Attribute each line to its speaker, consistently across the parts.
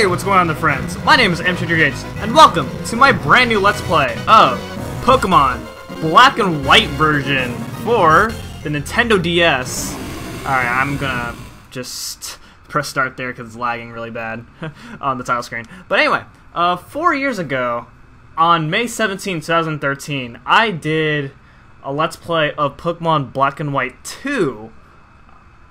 Speaker 1: Hey, what's going on there, friends? My name is MTGH, and welcome to my brand new Let's Play of Pokemon Black and White version for the Nintendo DS. Alright, I'm gonna just press start there because it's lagging really bad on the title screen. But anyway, 4 years ago, on May 17, 2013, I did a Let's Play of Pokemon Black and White 2,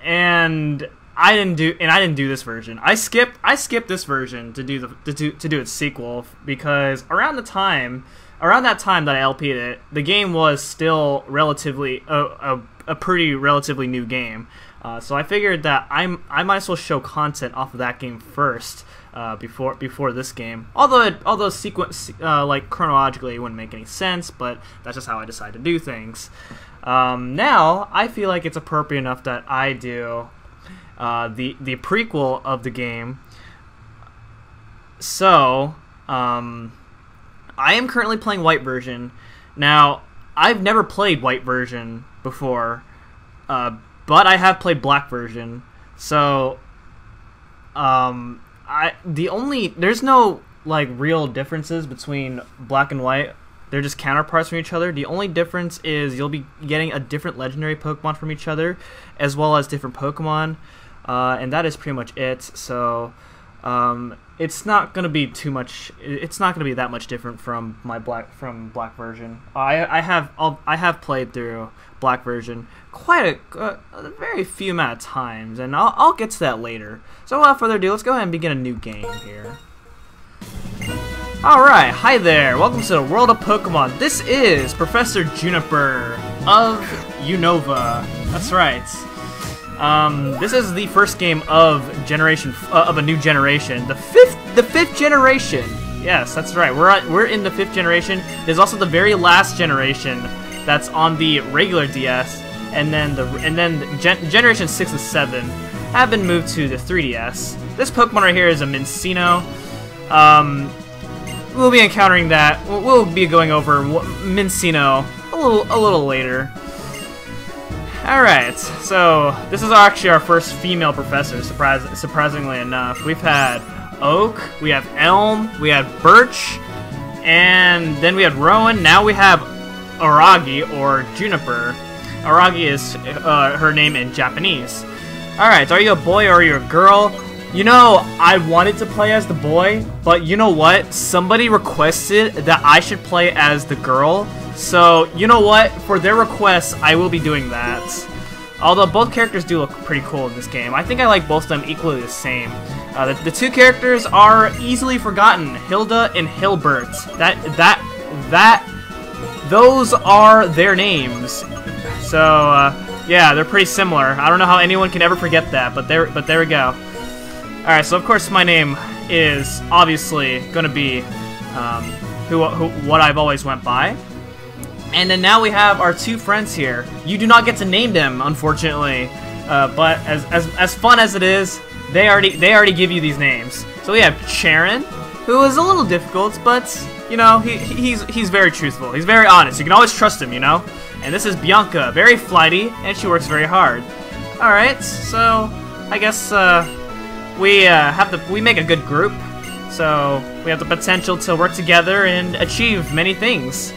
Speaker 1: and I didn't do this version. I skipped this version to do its sequel because around that time that I LP'd it, the game was still relatively a pretty relatively new game. So I figured that I might as well show content off of that game first before this game. Although sequence like chronologically it wouldn't make any sense, but that's just how I decide to do things. Now I feel like it's appropriate enough that I do the prequel of the game. So I am currently playing White version. Now I've never played White version before, but I have played Black version. So there's no like real differences between Black and White. They're just counterparts from each other. The only difference is you'll be getting a different legendary Pokemon from each other, as well as different Pokemon, and that is pretty much it. So it's not gonna be too much. It's not gonna be that much different from Black version. I have played through Black version quite a very few amount of times, and I'll get to that later. So without further ado, let's go ahead and begin a new game here. Alright, hi there, welcome to the world of Pokemon. This is Professor Juniper of Unova. That's right. This is the first game of a new generation. The fifth generation. Yes, that's right. We're in the 5th generation. There's also the very last generation that's on the regular DS, and then generation 6 and 7 have been moved to the 3DS. This Pokemon right here is a Mincino. We'll be encountering that. We'll be going over Mincino a little later. Alright, so this is actually our first female professor, surprisingly enough. We've had Oak, we have Elm, we have Birch, and then we had Rowan. Now we have Aragi, or Juniper. Aragi is her name in Japanese. Alright, are you a boy or are you a girl? You know, I wanted to play as the boy, but you know what? Somebody requested that I should play as the girl. So, you know what? For their request, I will be doing that. Although both characters do look pretty cool in this game. I think I like both of them equally the same. The two characters are easily forgotten. Hilda and Hilbert. Those are their names. So, yeah, they're pretty similar. I don't know how anyone can ever forget that, but there we go. Alright, so of course my name is obviously going to be what I've always went by. And then now we have our two friends here. You do not get to name them, unfortunately, but as fun as it is, they already give you these names. So we have Charon, who is a little difficult, but you know he's very truthful. He's very honest. You can always trust him, you know. And this is Bianca, very flighty, and she works very hard. All right, so I guess we make a good group. So we have the potential to work together and achieve many things.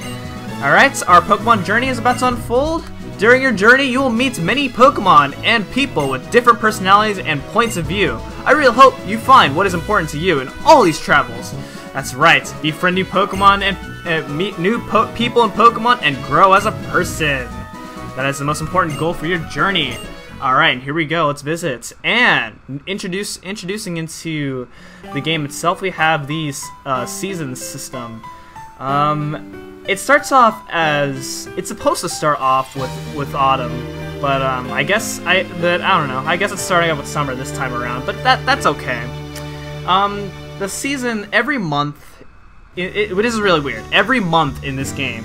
Speaker 1: Alright, our Pokemon journey is about to unfold. During your journey, you will meet many Pokemon and people with different personalities and points of view. I really hope you find what is important to you in all these travels. That's right, befriend new Pokemon and meet new people and Pokemon and grow as a person. That is the most important goal for your journey. Alright, here we go, let's visit. And introducing into the game itself, we have these seasons system. It starts off as it's supposed to start off with autumn, but I don't know. I guess it's starting off with summer this time around, but that's okay. The season every month, this is really weird. Every month in this game,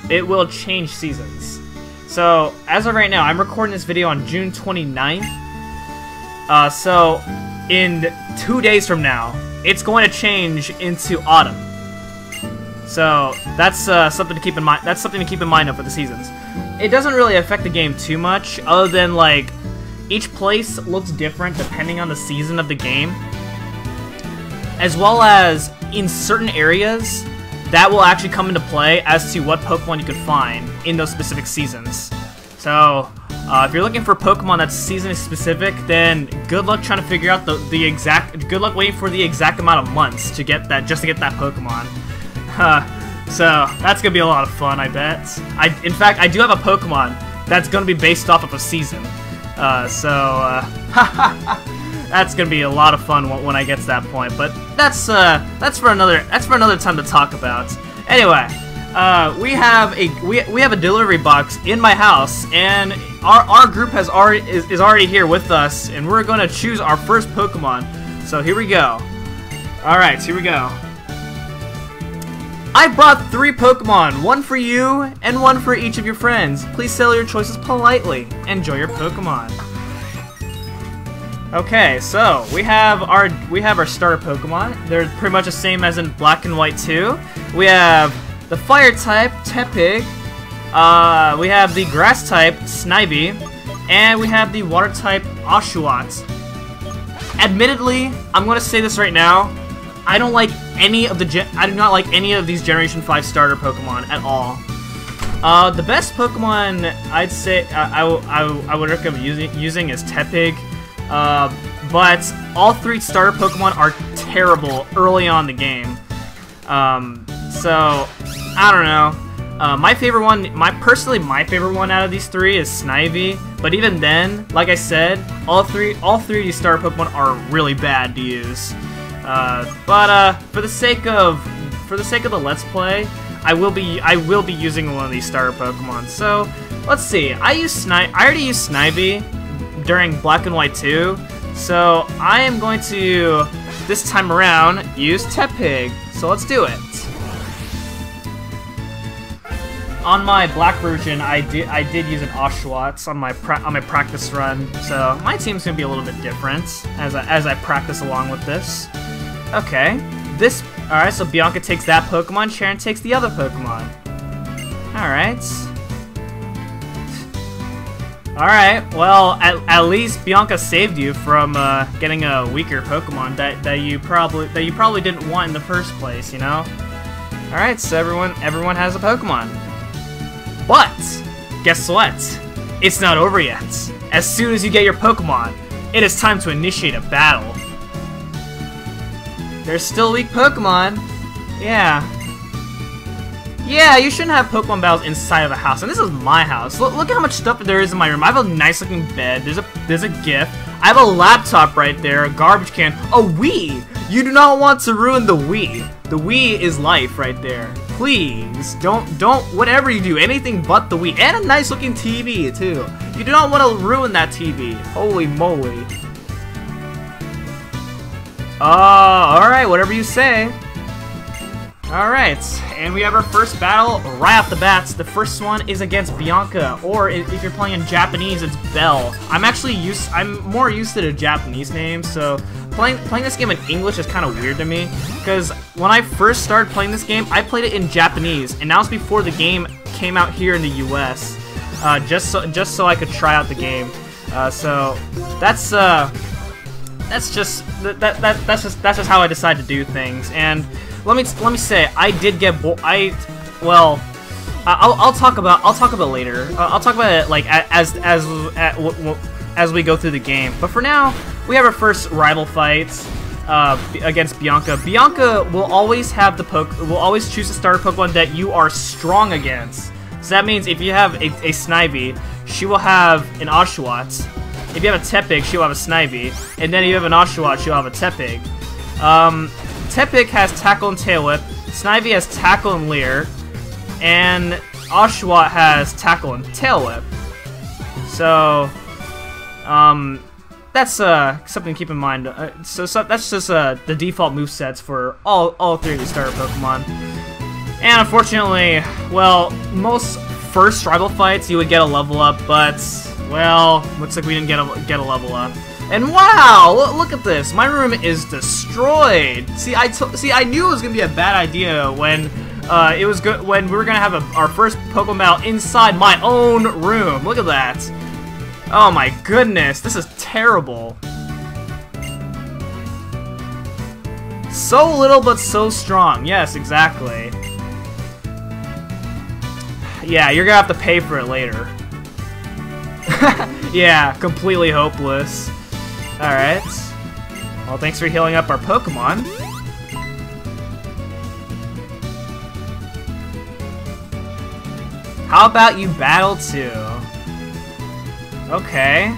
Speaker 1: it will change seasons. So as of right now, I'm recording this video on June 29th. So in 2 days from now, it's going to change into autumn. So that's something to keep in mind. That's something to keep in mind for the seasons. It doesn't really affect the game too much, other than like each place looks different depending on the season of the game. as well as in certain areas that will actually come into play as to what Pokemon you could find in those specific seasons. So, if you're looking for Pokemon that's season specific, then good luck trying to figure out the exact. Good luck waiting for the exact amount of months to get that, just to get that Pokemon. So that's gonna be a lot of fun, I bet. In fact, I do have a Pokemon that's gonna be based off of a season. That's gonna be a lot of fun when I get to that point. But that's for another time to talk about. Anyway. We have a delivery box in my house, and our group is already here with us, and we're gonna choose our first Pokemon. So here we go. All right, here we go. I brought 3 Pokemon, 1 for you and 1 for each of your friends. Please sell your choices politely. Enjoy your Pokemon. Okay, so we have our starter Pokemon. They're pretty much the same as in Black and White 2. We have the Fire type, Tepig, we have the Grass type, Snivy, and we have the Water type, Oshawott. Admittedly, I'm gonna say this right now, I don't like any of I do not like any of these Generation 5 starter Pokemon at all. The best Pokemon I'd say I would recommend using is Tepig, but all 3 starter Pokemon are terrible early on in the game. So I don't know. My favorite one, personally my favorite one out of these 3 is Snivy. But even then, like I said, all three of these starter Pokemon are really bad to use. For the sake of the Let's Play, I will be using one of these starter Pokemon. So let's see. I already used Snivy during Black and White 2. So I am going to this time around use Tepig. So let's do it. On my Black version, I did use an Oshawott on my practice run, so my team's gonna be a little bit different as I practice along with this. Okay, all right. So Bianca takes that Pokemon, Sharon takes the other Pokemon. All right. All right. Well, at least Bianca saved you from getting a weaker Pokemon that you probably didn't want in the first place, you know. All right. So everyone has a Pokemon. But, guess what? It's not over yet. As soon as you get your Pokemon, it is time to initiate a battle. There's still weak Pokemon. Yeah. Yeah, you shouldn't have Pokemon battles inside of a house. And this is my house. Look at how much stuff there is in my room. I have a nice looking bed. There's a gift. I have a laptop right there, a garbage can, a Wii. You do not want to ruin the Wii. The Wii is life right there. Please, don't, whatever you do, anything but the Wii. And a nice looking TV, too. You do not want to ruin that TV. Holy moly. Alright, whatever you say. Alright, and we have our first battle right off the bats. The first one is against Bianca, or if you're playing in Japanese, it's Belle. I'm more used to the Japanese name, so playing this game in English is kind of weird to me, because when I first started playing this game, I played it in Japanese, and that was before the game came out here in the US, just so I could try out the game. So that's just how I decide to do things. And let me say, I did get I'll talk about it later. I'll talk about it like as we go through the game. But for now, we have our first rival fight against Bianca. Bianca will always have will always choose a starter Pokemon that you are strong against. So that means if you have a Snivy, she will have an Oshawott. If you have a Tepig, she'll have a Snivy. And then if you have an Oshawott, she'll have a Tepig. Tepig has Tackle and Tail Whip. Snivy has Tackle and Leer. And Oshawott has Tackle and Tail Whip. So, that's something to keep in mind. So that's just the default movesets for all 3 of the starter Pokemon. And unfortunately, well, most first rival fights you would get a level up, but well, looks like we didn't get a level up. And wow, look at this! My room is destroyed. See, I knew it was gonna be a bad idea when when we were gonna have our first Pokemon battle inside my own room. Look at that! Oh my goodness, this is terrible. So little but so strong. Yes, exactly. Yeah, you're gonna have to pay for it later. Yeah, completely hopeless. Alright. Well, thanks for healing up our Pokemon. How about you battle too? Okay.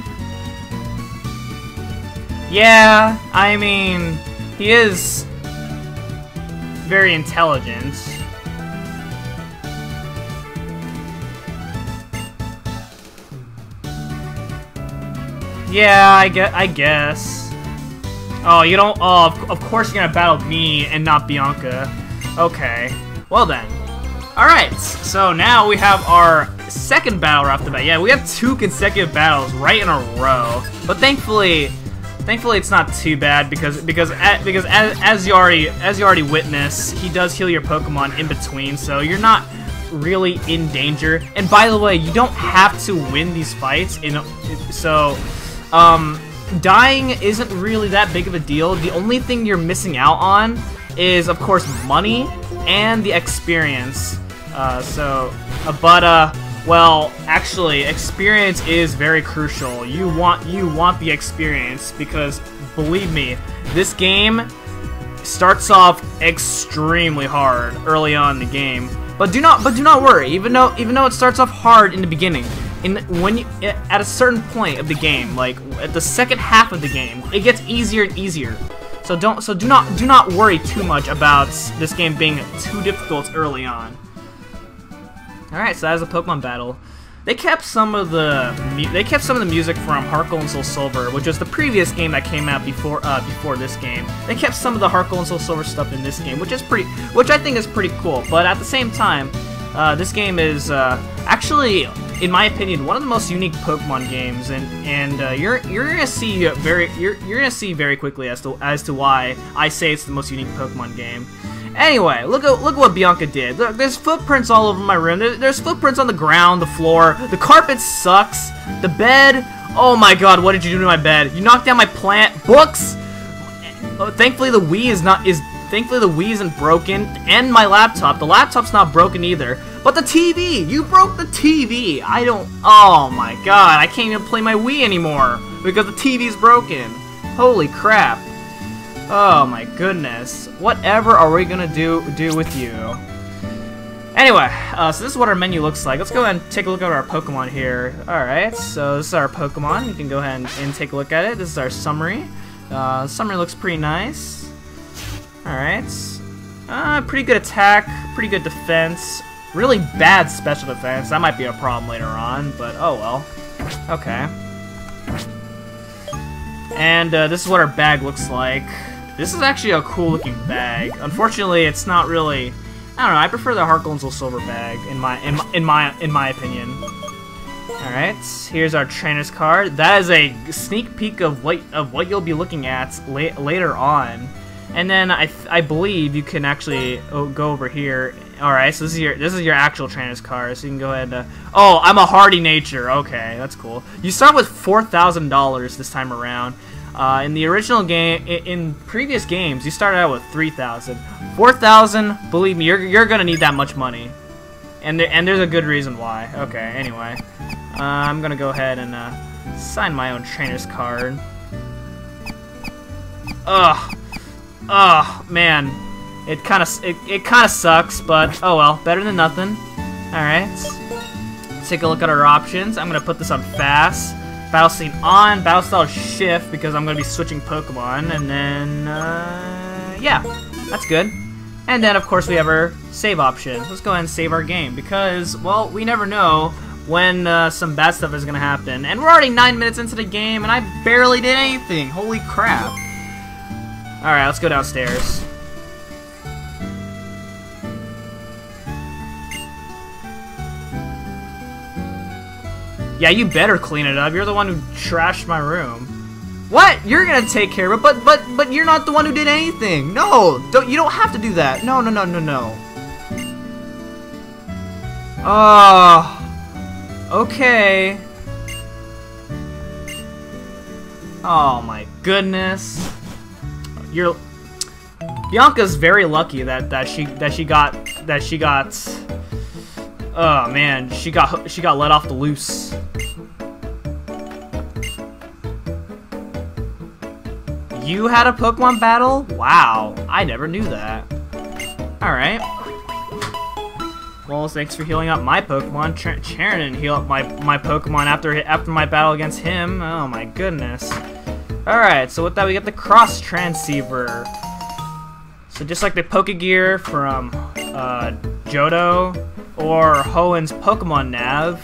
Speaker 1: Yeah, I mean, he is very intelligent. Yeah, I guess. Oh, you don't. Oh, of course you're gonna battle me and not Bianca. Okay. Well then. Alright, so now we have our second battle right off the bat. Yeah, we have 2 consecutive battles right in a row. But thankfully it's not too bad because as you already witnessed, he does heal your Pokemon in between, so you're not really in danger. And by the way, you don't have to win these fights dying isn't really that big of a deal. The only thing you're missing out on is, of course, money and the experience. Well, actually, experience is very crucial. You want the experience because, believe me, this game starts off extremely hard early on in the game. But do not worry. Even though it starts off hard in the beginning, at a certain point of the game, like at the second half of the game, it gets easier and easier. So do not worry too much about this game being too difficult early on. Alright, so that is a Pokemon battle. They kept some of the music from Heart Gold and Soul Silver, which was the previous game that came out before this game. They kept some of the Heart Gold and Soul Silver stuff in this game, which I think is pretty cool. But at the same time, this game is actually, in my opinion, one of the most unique Pokemon games, and you're gonna see very quickly as to why I say it's the most unique Pokemon game. Anyway, look at what Bianca did. Look, there's footprints all over my room. There's footprints on the ground, the floor. The carpet sucks. The bed. Oh my god, what did you do to my bed? You knocked down my plant. Books. Thankfully the Wii isn't broken, and my laptop. The laptop's not broken either. But the TV! You broke the TV! Oh my god, I can't even play my Wii anymore because the TV's broken. Holy crap. Oh my goodness. Whatever are we gonna do with you? Anyway, so this is what our menu looks like. Let's go ahead and take a look at our Pokemon here. Alright, so this is our Pokemon. You can go ahead and take a look at it. This is our summary. Summary looks pretty nice. Alright. Pretty good attack, pretty good defense. Really bad special defense. That might be a problem later on, but oh well. Okay. And this is what our bag looks like. This is actually a cool looking bag. Unfortunately, it's not really. I don't know. I prefer the Heart Gold and Soul Silver bag in my opinion. All right, here's our trainer's card. That is a sneak peek of what you'll be looking at later on. And then I believe you can actually go over here. All right, so this is your actual trainer's card. So you can go ahead and. Oh, I'm a hardy nature. Okay, that's cool. You start with $4,000 this time around. In the original game, in previous games, you started out with 3,000. 4,000. Believe me, you're gonna need that much money, and there's a good reason why. Okay, anyway, I'm gonna go ahead and sign my own trainer's card. Ugh, man, it kind of sucks, but oh well, better than nothing. All right, let's take a look at our options. I'm gonna put this on fast. Battle scene on, battle style shift because I'm gonna be switching Pokemon, and then yeah, that's good. And then of course we have our save option. Let's go ahead and save our game because, well, we never know when some bad stuff is gonna happen. And we're already 9 minutes into the game, and I barely did anything. Holy crap! All right, let's go downstairs. Yeah, you better clean it up. You're the one who trashed my room. What? You're gonna take care of it, but you're not the one who did anything. No, you don't have to do that. No. Okay. Oh my goodness. Bianca's very lucky that she got. Oh man, she got let off the loose. You had a Pokemon battle? Wow, I never knew that. All right. Well, thanks for healing up my Pokemon. Charon didn't heal up my Pokemon after my battle against him. Oh my goodness. Alright, so with that we get the Cross Transceiver. So just like the Pokegear from Johto or Hoenn's Pokemon Nav,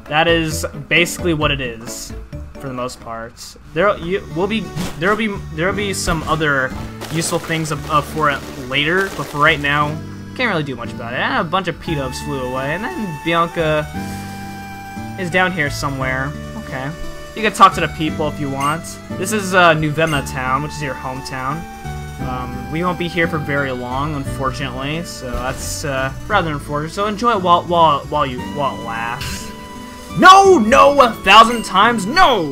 Speaker 1: that is basically what it is for the most part. There'll be some other useful things for it later, but for right now, can't really do much about it. And a bunch of P-dubs flew away, and then Bianca is down here somewhere. Okay. You can talk to the people if you want. This is Unova Town, which is your hometown. We won't be here for very long, unfortunately, so that's rather unfortunate. So enjoy it while it lasts. No! No! 1,000 times no!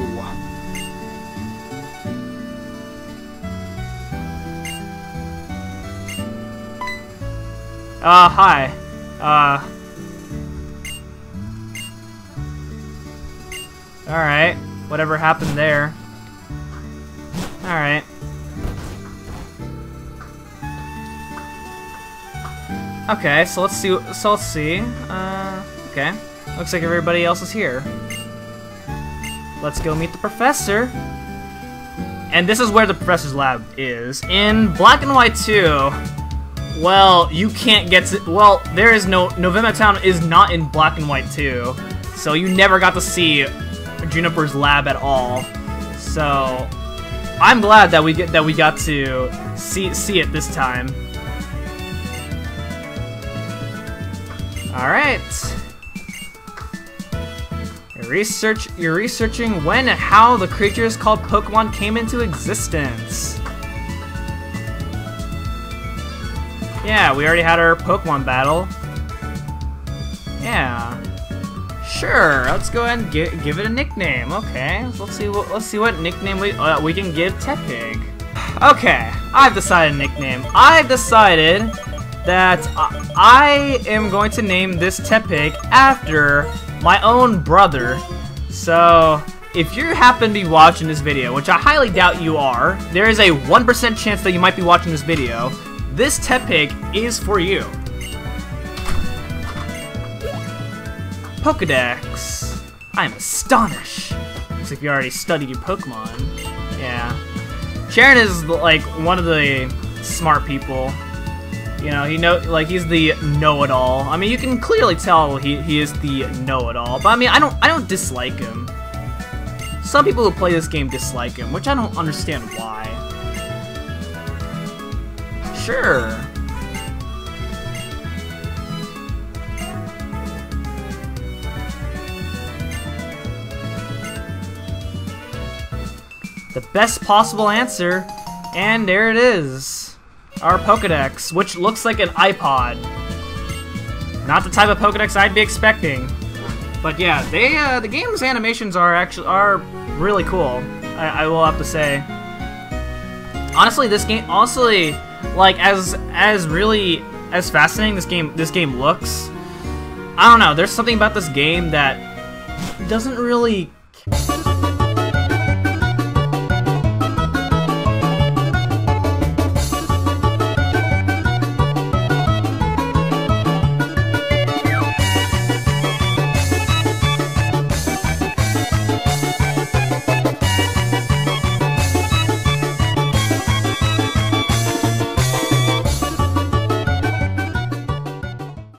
Speaker 1: Hi. Alright. Whatever happened there. Alright. Okay, so let's see. Okay. Looks like everybody else is here. Let's go meet the professor. And this is where the professor's lab is. In Black and White 2, well, you can't get to... Well, there is no... Unova Town is not in Black and White 2, so you never got to see Juniper's lab at all. So, I'm glad that we got to see it this time. Alright. You're researching when and how the creatures called Pokemon came into existence. Yeah, we already had our Pokemon battle. Yeah. Sure, let's go ahead and give it a nickname. Okay, let's see what nickname we can give Tepig. Okay, I've decided a nickname. I've decided that I am going to name this Tepig after my own brother. So, if you happen to be watching this video, which I highly doubt you are, there is a 1% chance that you might be watching this video. This Tepig is for you. Pokedex. I am astonished. Looks like you already studied your Pokemon. Yeah. Charon is like one of the smart people. You know, he's the know-it-all. I mean, you can clearly tell he is the know-it-all. But I mean, I don't dislike him. Some people who play this game dislike him, which I don't understand why. Sure. The best possible answer, and there it is. Our Pokedex, which looks like an iPod. Not the type of Pokedex I'd be expecting. But yeah, the game's animations are really cool. I will have to say. Honestly, this game like as fascinating this game looks. I don't know. There's something about this game that doesn't really